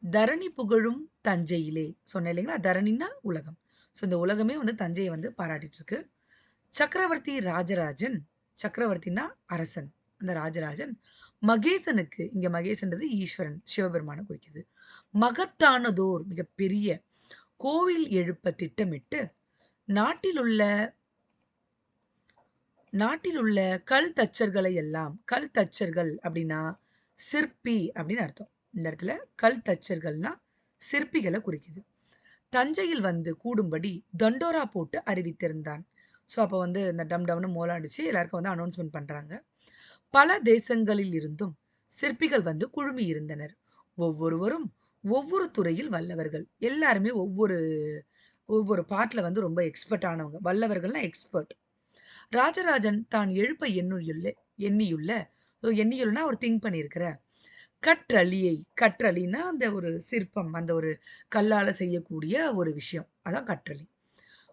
தரணி புகழும் தஞ்சையிலே. சொன்னேன் இல்லைங்களா? தரணின்னா உலகம். ஸோ இந்த உலகமே வந்து தஞ்சையை வந்து பாராட்டிட்டு இருக்கு. சக்கரவர்த்தி ராஜராஜன், சக்கரவர்த்தினா அரசன். அந்த ராஜராஜன் மகேசனுக்கு, இங்க மகேசன்றது ஈஸ்வரன், சிவபெருமான குறிக்குது. மகத்தானதோர் மிகப்பெரிய கோவில் எழுப்ப திட்டமிட்டு நாட்டில் உள்ள கல் தச்சர்களை எல்லாம், கல் தச்சர்கள் அப்படின்னா சிற்பி அப்படின்னு அர்த்தம். இந்த இடத்துல கல் தச்சர்கள்னா சிற்பிகளை குறிக்குது. தஞ்சையில் வந்து கூடும்படி தண்டோரா போட்டு அறிவித்திருந்தான். ஸோ அப்போ வந்து இந்த டம் டம்னு மோளம் அடிச்சு எல்லாருக்கும் வந்து அனௌன்ஸ்மெண்ட் பண்றாங்க. பல தேசங்களில் இருந்தும் சிற்பிகள் வந்து குழுமி இருந்தனர். ஒவ்வொருவரும் ஒவ்வொரு துறையில் வல்லவர்கள். எல்லாருமே ஒவ்வொரு ஒவ்வொரு பார்ட்ல வந்து ரொம்ப எக்ஸ்பர்ட் ஆனவங்க. வல்லவர்கள்னா எக்ஸ்பர்ட். ராஜராஜன் தான் எழுப்ப எண்ணியுள்ளனா அவர் திங்க் பண்ணியிருக்கிற கற்றளியை, கற்றளினா அந்த ஒரு சிற்பம், அந்த ஒரு கல்லால செய்யக்கூடிய ஒரு விஷயம், அதான் கற்றளி.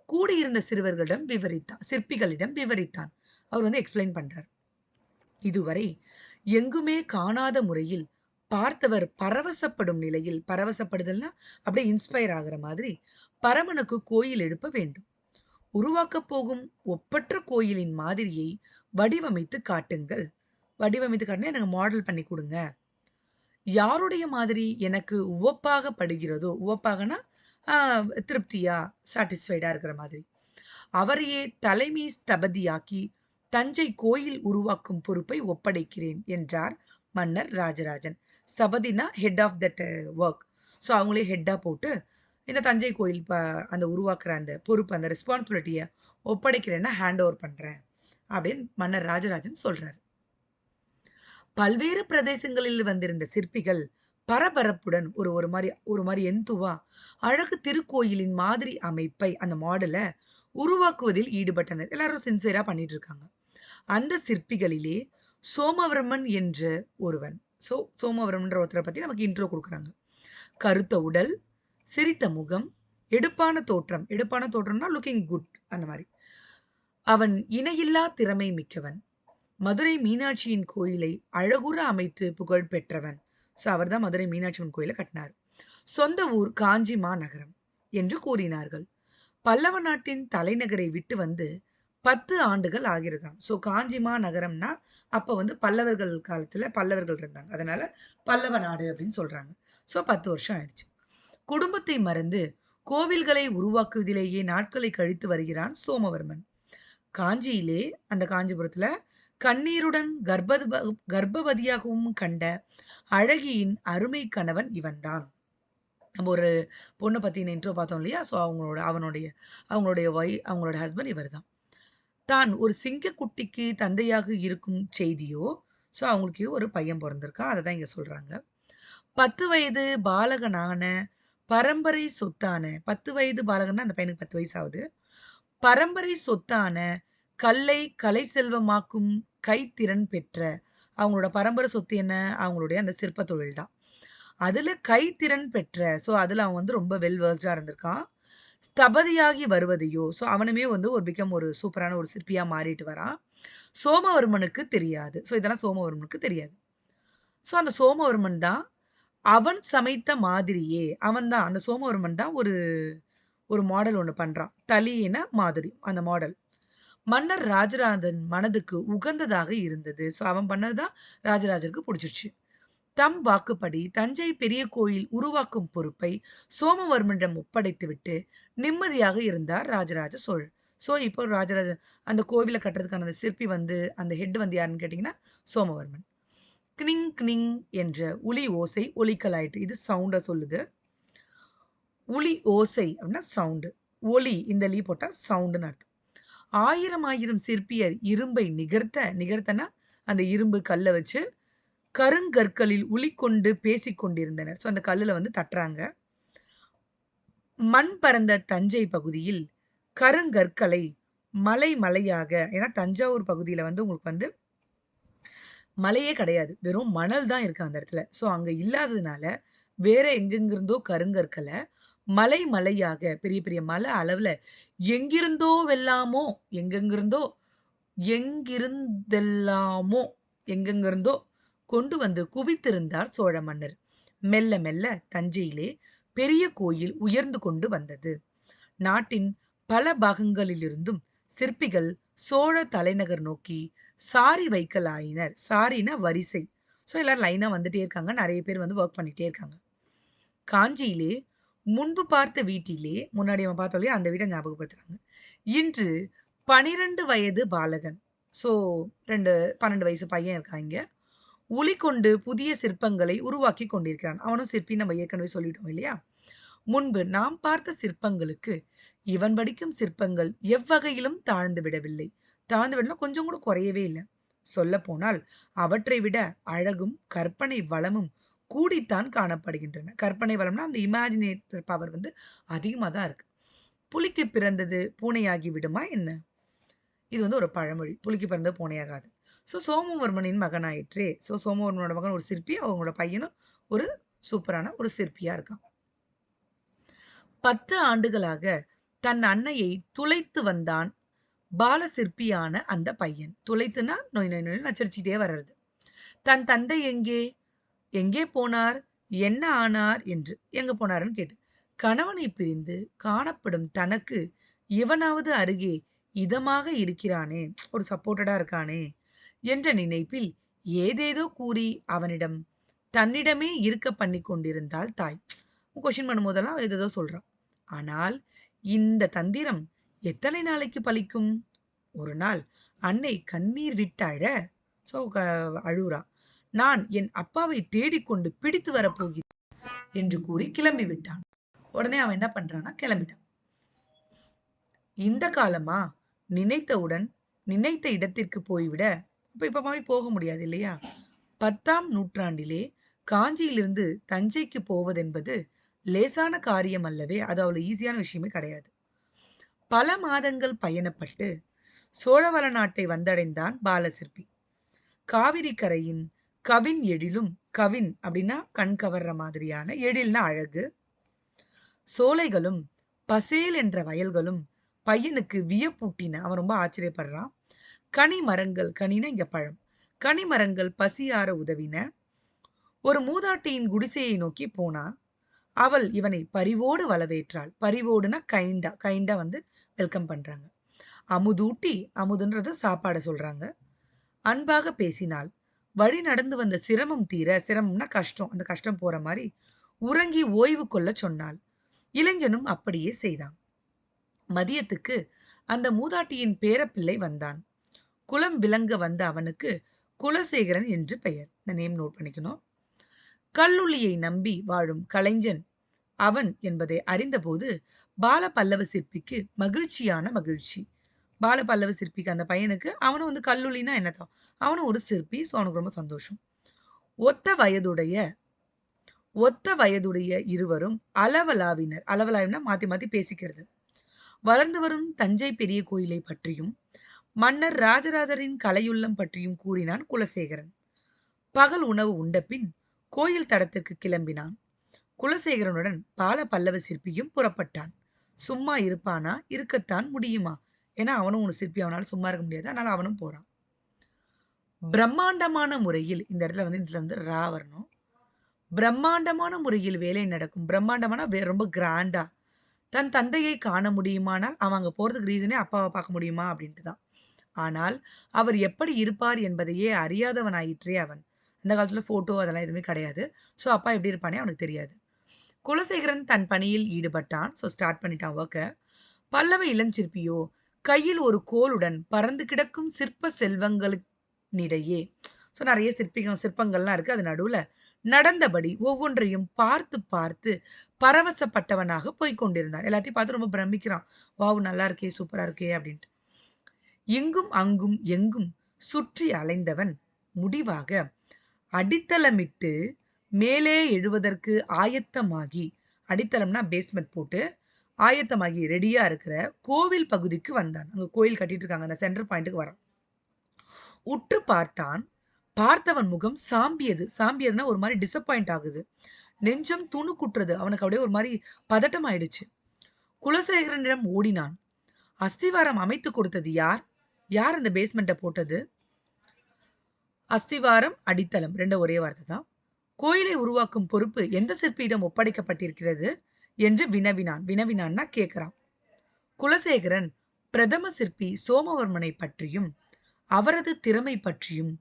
கூடியிருந்த சிற்பிகளிடம் விவரித்தான். அவர் வந்து எக்ஸ்பிளைன் பண்றார். இதுவரை எங்குமே காணாத முறையில் பார்த்தவர் பரவசப்படும் நிலையில், பரவசப்படுதல்னா அப்படியே இன்ஸ்பயர் ஆகிற மாதிரி பரமனுக்கு கோயில் எழுப்ப வேண்டும். உருவாக்கப் போகும் ஒப்பற்ற கோயிலின் மாதிரியை வடிவமைத்து காட்டுங்கள். வடிவமைத்து காட்டினா எனக்கு மாடல் பண்ணி கொடுங்க. யாருடைய மாதிரி எனக்கு உவப்பாக படுகிறதோ, உவப்பாகனா திருப்தியா, சாட்டிஸ்ஃபைடா இருக்கிற மாதிரி, அவரையே தலைமை ஸ்தபதியாக்கி தஞ்சை கோயில் உருவாக்கும் பொறுப்பை ஒப்படைக்கிறேன் என்றார் மன்னர் ராஜராஜன். ஸ்தபதினா head of that work. So அவங்களே ஹெட்டா போட்டு இந்த தஞ்சை கோயில் அந்த உருவாக்குற அந்த பொறுப்பு, அந்த ரெஸ்பான்சிபிலிட்டியை ஒப்படைக்கிறேன்னா ஹேண்ட் ஓவர் பண்றேன் அப்படின்னு மன்னர் ராஜராஜன் சொல்றாரு. பல்வேறு பிரதேசங்களில் வந்திருந்த சிற்பிகள் பரபரப்புடன் ஒரு மாதிரி எந்துவா அழகு திருக்கோயிலின் மாதிரி அமைப்பை, அந்த மாடலை உருவாக்குவதில் ஈடுபட்டனர். எல்லாரும் சின்சியரா பண்ணிட்டு இருக்காங்க. அந்த சிற்பிகளிலே சோமவர்மன் என்ற ஒருவன். சோமவர்மன்ற ஒருத்தரை பத்தி நமக்கு இன்ட்ரோ கொடுக்குறாங்க. கருத்த உடல், சிரித்த முகம், எடுப்பான தோற்றம்னா லுக்கிங் குட், அந்த மாதிரி. அவன் இணையில்லா திறமை மிக்கவன். மதுரை மீனாட்சியின் கோயிலை அழகுற அமைத்து புகழ் பெற்றவன். ஸோ அவர் தான் மதுரை மீனாட்சியின் கோயிலை கட்டினார். சொந்த ஊர் காஞ்சி மாநகரம் என்று கூறினார்கள். பல்லவ நாட்டின் தலைநகரை விட்டு வந்து 10 ஆண்டுகள் ஆகிறதாம். ஸோ காஞ்சிமா நகரம்னா அப்ப வந்து பல்லவர்கள் காலத்துல பல்லவர்கள் இருந்தாங்க, அதனால பல்லவ நாடு அப்படின்னு சொல்றாங்க. ஸோ 10 வருஷம் ஆயிடுச்சு. குடும்பத்தை மறந்து கோவில்களை உருவாக்குவதிலேயே நாட்களை கழித்து வருகிறான் சோமவர்மன். காஞ்சியிலே, அந்த காஞ்சிபுரத்துல கண்ணீருடன் கர்ப்பவதியாகவும் கண்ட அழகியின் அருமை கணவன் இவன்தான். நம்ம ஒரு பொண்ணை பத்தி இன்ட்ரோ பார்த்தோம் இல்லையா? ஸோ அவங்களோட ஹஸ்பண்ட் இவர் தான். தான் ஒரு சிங்கக்குட்டிக்கு தந்தையாக இருக்கும் செய்தியோ, ஸோ அவங்களுக்கு ஒரு பையன் பிறந்திருக்கான், அதை தான் இங்க சொல்றாங்க. 10 வயது பாலகனான பரம்பரை சொத்தான, 10 வயது பாலகன்னா அந்த பையனுக்கு 10 வயசு ஆகுது. பரம்பரை சொத்தான கலை செல்வமாக்கும் கைத்திறன் பெற்ற, அவங்களோட பரம்பரை சொத்து என்ன? அவங்களுடைய அந்த சிற்ப தொழில் தான். அதுல கைத்திறன் பெற்ற, ஸோ அதுல அவன் வந்து ரொம்ப வெல் வேர்ஸ்டா இருந்திருக்கான். ஸ்தபதியாகி வருவதையோ, ஸோ அவனுமே வந்து ஒரு சூப்பரான ஒரு சிற்பியா மாறிட்டு வரான். சோமவர்மனுக்கு தெரியாது. ஸோ இதெல்லாம் சோமவர்மனுக்கு தெரியாது. ஸோ அந்த சோமவர்மன் தான் அவன் சமைத்த மாதிரியே, அவன் தான் அந்த சோமவர்மன் தான் ஒரு மாடல் ஒண்ணு பண்றான். தலியின மாதிரி அந்த மாடல் மன்னர் ராஜராஜன் மனதுக்கு உகந்ததாக இருந்தது. ஸோ அவன் பண்ணதுதான் ராஜராஜருக்கு பிடிச்சிருச்சு. தம் வாக்குப்படி தஞ்சை பெரிய கோயில் உருவாக்கும் பொறுப்பை சோமவர்மனிடம் ஒப்படைத்துவிட்டு நிம்மதியாக இருந்தார் ராஜராஜ சோழன். ஸோ இப்போ ராஜராஜன் அந்த கோவிலை கட்டுறதுக்கான அந்த சிற்பி வந்து, அந்த ஹெட் வந்து யாருன்னு கேட்டீங்கன்னா சோமவர்மன். கிணிங் கிணிங் என்ற ஒலி ஓசை ஒலிக்கலாயிட்டு. இது சவுண்ட சொல்லுது. ஒலி ஓசை அப்படின்னா சவுண்டு, ஒலி இந்த லீ போட்டா சவுண்டுன்னு அர்த்தம். ஆயிரம் சிற்பியர் இரும்பை நிகர்த்தனா அந்த இரும்பு கல்லை வச்சு கருங்கற்களில் உளிக்கொண்டு பேசிக் கொண்டிருந்தனர். ஸோ அந்த கல்லுல வந்து தட்டுறாங்க. மண் பரந்த தஞ்சை பகுதியில் கருங்கற்களை மலையாக, ஏன்னா தஞ்சாவூர் பகுதியில வந்து உங்களுக்கு வந்து மலையே கிடையாது, வெறும் மணல் தான் இருக்கு அந்த இடத்துல. ஸோ அங்க இல்லாததுனால வேற எங்கெங்கிருந்தோ கருங்கற்களை மலையாக, பெரிய பெரிய மலை அளவுல எங்கிருந்தெல்லாமோ கொண்டு வந்து குவித்திருந்தார் சோழ மன்னர். மெல்ல மெல்ல தஞ்சையிலே பெரிய கோயில் உயர்ந்து கொண்டு வந்தது. நாட்டின் பல பாகங்களிலிருந்தும் சிற்பிகள் சோழ தலைநகர் நோக்கி சாரி வைக்கலாயினர். சாரினா வரிசை. ஸோ எல்லாரும் லைனா வந்துட்டே இருக்காங்க. நிறைய பேர் வந்து ஒர்க் பண்ணிட்டே இருக்காங்க. காஞ்சியிலே முன்பு பார்த்த வீட்டிலே, முன்னாடி நம்ம பார்த்தோம் இல்லையா, அந்த வீட்டை ஞாபகப்படுத்துறாங்க. இன்று 12 வயது பாலகன். ஸோ 12 வயசு பையன் இருக்கான் இங்க. உளி கொண்டு புதிய சிற்பங்களை உருவாக்கி கொண்டிருக்கிறான். அவனும் சிற்பி, நம்ம ஏற்கனவே சொல்லிட்டோம் இல்லையா. முன்பு நாம் பார்த்த சிற்பங்களுக்கு இவன் படிக்கும் சிற்பங்கள் எவ்வகையிலும் தாழ்ந்து விடவில்லை. தாழ்ந்து விடல, கொஞ்சம் கூட குறையவே இல்லை. சொல்ல போனால் அவற்றை விட அழகும் கற்பனை வளமும் கூடித்தான் காணப்படுகின்றன. கற்பனை வளம்னா அந்த இமேஜினேட்டிவ் பவர் வந்து அதிகமா தான் இருக்கு. புலிக்கு பிறந்தது பூனையாகி விடுமா என்ன? இது வந்து ஒரு பழமொழி. புலிக்கு பிறந்தது பூனையாகாது. ஸோ சோமவர்மனின் மகனாயிற்றே. ஸோ சோமவர்மனோட மகன் ஒரு சிற்பி, அவங்களோட பையனும் ஒரு சூப்பரான ஒரு சிற்பியா இருக்கான். 10 ஆண்டுகளாக தன் அன்னையை துளைத்து வந்தான் பால சிற்பியான அந்த பையன். துளைத்துனா நோய் நோய் நோய் நச்சரிச்சுட்டே வர்றது. தன் தந்தை எங்கே, எங்கே போனார், என்ன ஆனார் என்று. எங்க போனாருன்னு கேட்டு, கணவனை பிரிந்து காணப்படும் தனக்கு இவனாவது அருகே இதமாக இருக்கிறானே, ஒரு சப்போர்ட்டடா இருக்கானே என்ற நினைப்பில் ஏதேதோ கூறி அவனிடம் தன்னிடமே இருக்க பண்ணி கொண்டிருந்தாள் தாய். கொஸ்டின் பண்ணும்போதெல்லாம் ஏதேதோ சொல்றான். ஆனால் இந்த தந்திரம் எத்தனை நாளைக்கு பலிக்கும்? ஒரு நாள் அன்னை கண்ணீர் விட்டாழ, சோ அழுறா. நான் என் அப்பாவை தேடிக்கொண்டு பிடித்து வரப்போகிறேன் என்று கூறி கிளம்பி விட்டான். உடனே அவன் என்ன பண்றான்னா கிளம்பிட்டான். இந்த காலமா நினைத்தவுடன் நினைத்த இடத்திற்கு போய்விட இப்ப மாதிரி போக முடியாது இல்லையா. 10ஆம் நூற்றாண்டிலே காஞ்சியிலிருந்து தஞ்சைக்கு போவதென்பது லேசான காரியம் அல்லவே. அது அவ்வளவு ஈஸியான விஷயமே கிடையாது. பல மாதங்கள் பயணப்பட்டு சோழவள நாட்டை வந்தடைந்தான் பாலசிற்பி. காவிரி கரையின் கவின் எழிலும், கவின் அப்படின்னா கண் கவர்ற மாதிரியான, எழில்னா அழகு, சோலைகளும் பசேல் என்ற வயல்களும் பையனுக்கு வியப்பூட்டின. அவன் ரொம்ப ஆச்சரியப்படுறான். கனி மரங்கள், கனினா இங்க பழம், கனி மரங்கள் பசியார உதவின. ஒரு மூதாட்டியின் குடிசையை நோக்கி போனான். அவள் இவனை பரிவோடு வரவேற்றாள். பரிவோடுனா கைண்டா, கைண்டா வந்து வெல்கம் பண்றாங்க. அமுதூட்டி, அமுதுன்றத சாப்பாட சொல்றாங்க. அன்பாக பேசினாள். வழி நடந்து வந்த சிரமம் தீர, சிரமம்னா கஷ்டம், அந்த கஷ்டம் போற மாதிரி உறங்கி ஓய்வு கொள்ள சொன்னாள். இளைஞனும் அப்படியே செய்தான். மதியத்துக்கு அந்த மூதாட்டியின் பேரப்பிள்ளை வந்தான். குலம் விளங்க வந்த அவனுக்கு குலசேகரன் என்று பெயர். இந்த நேம் நோட் பண்ணிக்கணும். கல்லுளியை நம்பி வாழும் கலைஞன் அவன் என்பதை அறிந்தபோது பால பல்லவ சிற்பிக்கு மகிழ்ச்சியான மகிழ்ச்சி. பால பல்லவ சிற்பிக்கு, அந்த பையனுக்கு, அவனும் வந்து கல்லுளினா என்னதான், அவனும் ஒரு சிற்பி. ஸோ அவனுக்கு ரொம்ப சந்தோஷம். ஒத்த வயதுடைய இருவரும் அளவலாவினர். அளவலாவினா மாத்தி மாத்தி பேசிக்கிறது. வளர்ந்து வரும் தஞ்சை பெரிய கோயிலை பற்றியும் மன்னர் ராஜராஜரின் கலையுள்ளம் பற்றியும் கூறினான் குலசேகரன். பகல் உணவு உண்ட பின் கோயில் தடத்திற்கு கிளம்பினான். குலசேகரனுடன் பால பல்லவ சிற்பியும் புறப்பட்டான். சும்மா இருப்பானா? இருக்கத்தான் முடியுமா? ஏன்னா அவனும் ஒரு சிற்பி, அவனால சும்மா இருக்க முடியாது. அதனால அவனும் போறான். பிரம்மாண்டமான முறையில், இந்த இடத்துல வந்து இதுல வந்து ரா வரணும். பிரம்மாண்டமான முறையில் வேலை நடக்கும். பிரம்மாண்டமான ரொம்ப கிராண்டா. தன் தந்தையை காண முடியுமானால் அவன் அங்க போறதுக்கு ரீசனே அப்பாவை பார்க்க முடியுமா அப்படின்ட்டு தான். ஆனால் அவர் எப்படி இருப்பார் என்பதையே அறியாதவனாயிற்றே அவன். அந்த காலத்துல போட்டோ அதெல்லாம் எதுவுமே கிடையாது. ஸோ அப்பா எப்படி இருப்பானே அவனுக்கு தெரியாது. குலசேகரன் தன் பணியில் ஈடுபட்டான். ஸோ ஸ்டார்ட் பண்ணிட்டான் ஒர்க்க. பல்லவ இளஞ்சிற்பியோ கையில் ஒரு கோலுடன் பறந்து கிடக்கும் சிற்ப செல்வங்களிடையே, ஸோ நிறைய சிற்பங்கள்லாம் இருக்கு, அது நடுவுல நடந்தபடி ஒவ்வொன்றையும் பார்த்து பார்த்து பரவசப்பட்டவனாக போய்கொண்டிருந்தான். எல்லாத்தையும் பார்த்து ரொம்ப பிரமிக்கிறான். வாவ், நல்லா இருக்கே, சூப்பரா இருக்கே அப்படின்ட்டு. இங்கும் அங்கும் எங்கும் சுற்றி அலைந்தவன் முடிவாக அடித்தளமிட்டு மேலே எழுவதற்கு ஆயத்தமாகி, அடித்தளம்னா பேஸ்மெண்ட் போட்டு ஆயத்தமாகி ரெடியா இருக்கிற கோவில் பகுதிக்கு வந்தான். அங்க கோயில் கட்டிட்டு இருக்காங்க, அந்த சென்டர் பாயிண்ட்டுக்கு வரான். உற்று பார்த்தான். பார்த்தவன் முகம் சாம்பியது. சாம்பியதுன்னா ஒரு மாதிரி டிசப்பாயிண்ட் ஆகுது. நெஞ்சம் துணுக்குற்றது. அவனுக்கு அப்படியே ஒரு மாதிரி பதட்டம் ஆயிடுச்சு. குலசேகரனிடம் ஓடினான். அஸ்திவாரம் அமைத்து கொடுத்தது யார்? யார் அந்த பேஸ்மெண்ட்டை போட்டது? அஸ்திவாரம், அடித்தளம் ரெண்டும் ஒரே வார்த்தை தான். கோயிலை உருவாக்கும் பொறுப்பு எந்த சிற்பியிடம் ஒப்படைக்கப்பட்டிருக்கிறது என்று வினவினான்னா கேட்கிறான். குலசேகரன் பிரதம சிற்பி சோமவர்மனை பற்றியும் அவரது திறமை பற்றியும்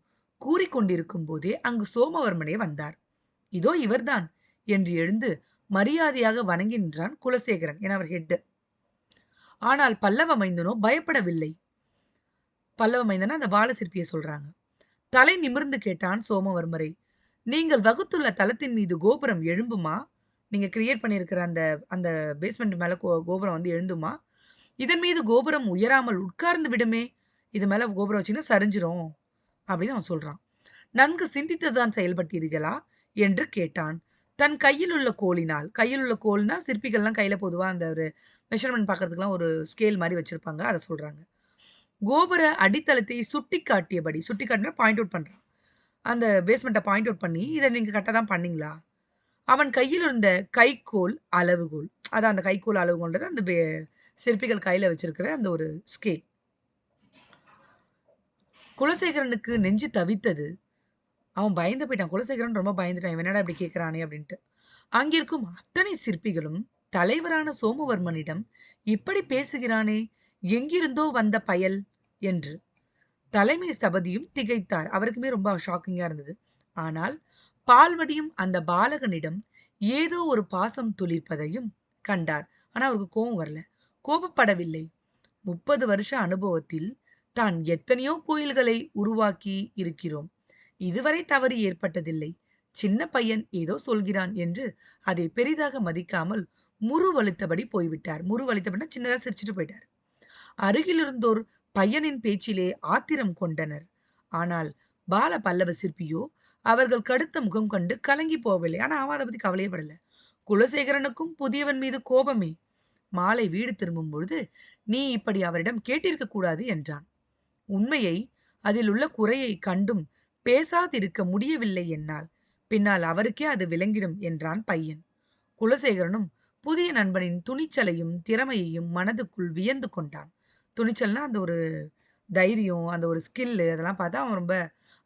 கூறிக்கொண்டிருக்கும் போதே அங்கு சோமவர்மனே வந்தார். இதோ இவர்தான் என்று எழுந்து மரியாதையாக வணங்கி நின்றான் குலசேகரன் என அவர் ஹெட். ஆனால் பல்லவ மைந்தனோ பயப்படவில்லை. பல்லவ மைந்தனா அந்த பால சிற்பியை சொல்றாங்க. தலை நிமிர்ந்து கேட்டான் சோமவர்மரை, நீங்கள் வகுத்துள்ள தளத்தின் மீது கோபுரம் எழும்புமா? நீங்க கிரியேட் பண்ணியிருக்கிற அந்த அந்த பேஸ்மெண்ட் மேல கோபுரம் வந்து எழுந்துமா? இதன் மீது கோபுரம் உயராமல் உட்கார்ந்து விடுமே, இது மேல கோபுரம் வச்சீங்கன்னா சரிஞ்சிரும் அப்படின்னு அவன் சொல்றான். நன்கு சிந்தித்துதான் செயல்பட்டீர்களா என்று கேட்டான். தன் கையில் உள்ள கோலினால், கையில் உள்ள கோல்னா சிற்பிகள்லாம் கையில பொதுவா அந்த ஒரு மெஷர்மெண்ட் பார்க்கறதுக்குலாம் ஒரு ஸ்கேல் மாதிரி வச்சிருப்பாங்க, அதை சொல்றாங்க. கோபுர அடித்தளத்தை சுட்டி காட்டியபடி, சுட்டி காட்டினா பாயிண்ட் அவுட் பண்றான். அந்த பேஸ்மெண்ட்டை பாயிண்ட் அவுட் பண்ணி, இதை நீங்க கரெக்டா தான் பண்ணீங்களா? அவன் கையில் இருந்த கைக்கோல் அளவுகோல், அதான் அந்த கைக்கோல் அளவுகோல்ன்றது அந்த சிற்பிகள் கையில வச்சிருக்கிற அந்த ஒரு ஸ்கேல். குலசேகரனுக்கு நெஞ்சு தவித்தது. அவன் பயந்து போயிட்டான். குலசேகரன் ரொம்ப பயந்துட்டான். இவன் என்னடா இப்படி கேட்கிறானே அப்படின்ட்டு. அங்கிருக்கும் அத்தனை சிற்பிகளும் தலைவரான சோமவர்மனிடம் இப்படி பேசுகிறானே, எங்கிருந்தோ வந்த பயல் என்று. தலைமை ஸ்தபதியும் திகைத்தார். அவருக்குமே ரொம்ப ஷாக்கிங்கா இருந்தது. ஆனால் பால்வடியும் அந்த பாலகனிடம் ஏதோ ஒரு பாசம் துளிர்ப்பதையும் கண்டார். ஆனா அவருக்கு கோபம் வரல, கோபப்படவில்லை. 30 வருஷ அனுபவத்தில் தான் எத்தனையோ கோயில்களை உருவாக்கி இருக்கிறோம். இதுவரை தவறு ஏற்பட்டதில்லை. சின்ன பையன் ஏதோ சொல்கிறான் என்று அதை பெரிதாக மதிக்காமல் முறுவலித்தபடி போய்விட்டார். முறுவலித்தபடினா சின்னதா சிரிச்சுட்டு போயிட்டார். அருகில் இருந்தோர் பையனின் பேச்சிலே ஆத்திரம் கொண்டனர். ஆனால் பால பல்லவ சிற்பியோ அவர்கள் கடுத்த முகம் கண்டு கலங்கி போகவில்லை. ஆனா அவன் அதை பத்தி கவலையே படல. குலசேகரனுக்கும் புதியவன் மீது கோபமே. மாலை வீடு திரும்பும் பொழுது, நீ இப்படி அவரிடம் கேட்டிருக்க கூடாது என்றான். உண்மையை, அதில் உள்ள குறையை கண்டும் பேசாதிருக்க முடியவில்லை என்னால். பின்னால் அவருக்கே அது விளங்கிடும் என்றான் பையன். குலசேகரனும் புதிய நண்பனின் துணிச்சலையும் திறமையையும் மனதுக்குள் வியந்து கொண்டான். துணிச்சல்னா அந்த ஒரு தைரியம், அந்த ஒரு ஸ்கில், அதெல்லாம் பார்த்தா அவன் ரொம்ப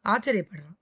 ஆச்சரியப்படுறான்.